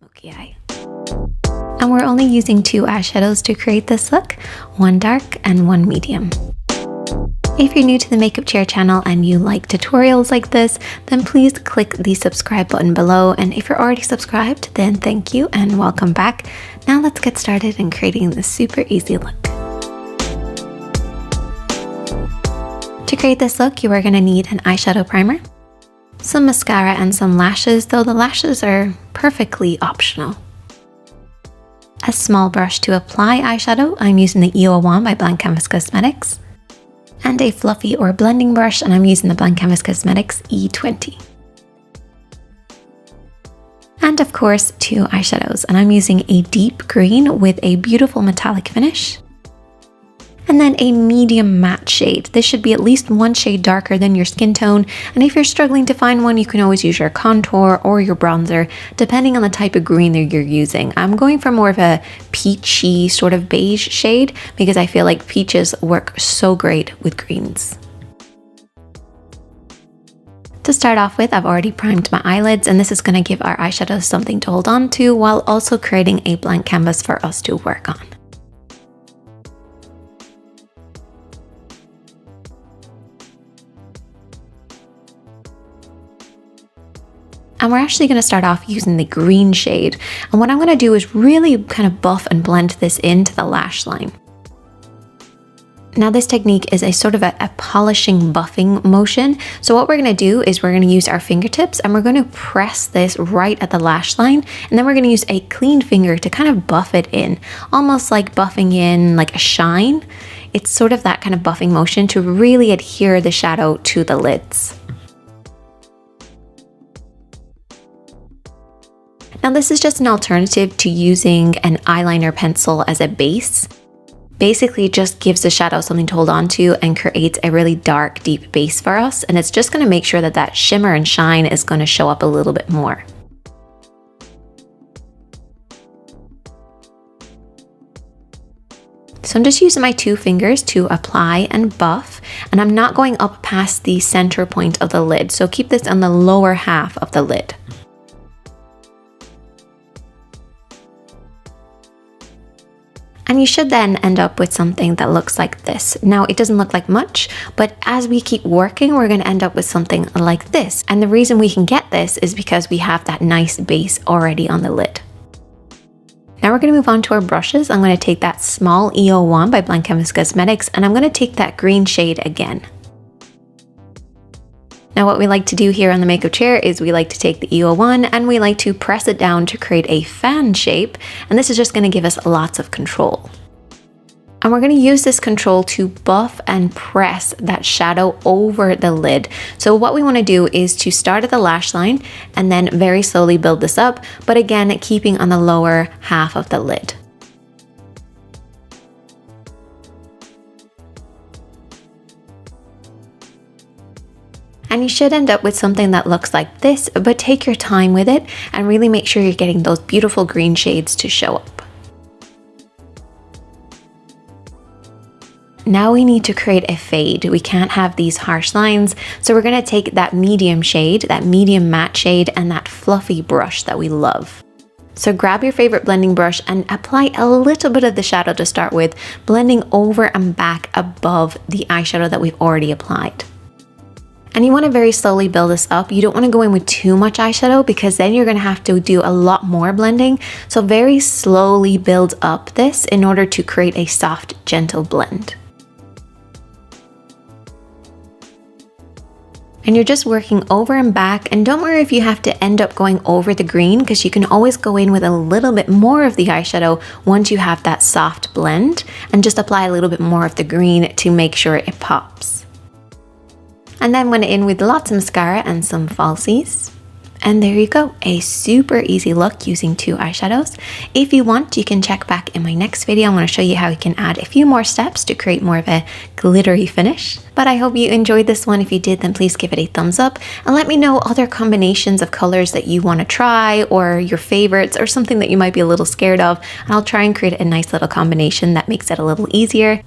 smoky eye. And we're only using 2 eyeshadows to create this look, one dark and one medium. If you're new to the Makeup Chair channel and you like tutorials like this, then please click the subscribe button below. And if you're already subscribed, then thank you and welcome back. Now let's get started in creating this super easy look. To create this look, you are going to need an eyeshadow primer, some mascara and some lashes, though the lashes are perfectly optional. A small brush to apply eyeshadow, I'm using the E01 by Blank Canvas Cosmetics, and a fluffy or blending brush, and I'm using the Blank Canvas Cosmetics E20. And of course, 2 eyeshadows, and I'm using a deep green with a beautiful metallic finish, and then a medium matte shade. This should be at least 1 shade darker than your skin tone, and if you're struggling to find one, you can always use your contour or your bronzer, depending on the type of green that you're using. I'm going for more of a peachy sort of beige shade because I feel like peaches work so great with greens. To start off with, I've already primed my eyelids, and this is going to give our eyeshadows something to hold on to while also creating a blank canvas for us to work on. And we're actually going to start off using the green shade. And what I'm going to do is really kind of buff and blend this into the lash line. Now this technique is a sort of a polishing buffing motion. So what we're going to do is we're going to use our fingertips and we're going to press this right at the lash line. And then we're going to use a clean finger to kind of buff it in, almost like buffing in like a shine. It's sort of that kind of buffing motion to really adhere the shadow to the lids. Now this is just an alternative to using an eyeliner pencil as a base. Basically it just gives the shadow something to hold on to and creates a really dark, deep base for us. And it's just going to make sure that that shimmer and shine is going to show up a little bit more. So I'm just using my 2 fingers to apply and buff, and I'm not going up past the center point of the lid. So keep this on the lower half of the lid. And you should then end up with something that looks like this. Now, it doesn't look like much, but as we keep working, we're going to end up with something like this. And the reason we can get this is because we have that nice base already on the lid. Now we're going to move on to our brushes. I'm going to take that small E01 by Blank Canvas Cosmetics, and I'm going to take that green shade again. Now what we like to do here on the makeup chair is we like to take the E01 and we like to press it down to create a fan shape, and this is just going to give us lots of control. And we're going to use this control to buff and press that shadow over the lid. So what we want to do is to start at the lash line and then very slowly build this up, but again keeping on the lower half of the lid. And you should end up with something that looks like this, but take your time with it and really make sure you're getting those beautiful green shades to show up. Now we need to create a fade. We can't have these harsh lines, so we're going to take that medium shade, that medium matte shade, and that fluffy brush that we love. So grab your favorite blending brush and apply a little bit of the shadow to start with, blending over and back above the eyeshadow that we've already applied. And you want to very slowly build this up. You don't want to go in with too much eyeshadow because then you're going to have to do a lot more blending. So very slowly build up this in order to create a soft, gentle blend. And you're just working over and back, and don't worry if you have to end up going over the green because you can always go in with a little bit more of the eyeshadow once you have that soft blend and just apply a little bit more of the green to make sure it pops. And then went in with lots of mascara and some falsies. And there you go, a super easy look using 2 eyeshadows. If you want, you can check back in my next video. I'm going to show you how you can add a few more steps to create more of a glittery finish. But I hope you enjoyed this one. If you did, then please give it a thumbs up and let me know other combinations of colors that you want to try, or your favorites, or something that you might be a little scared of. And I'll try and create a nice little combination that makes it a little easier.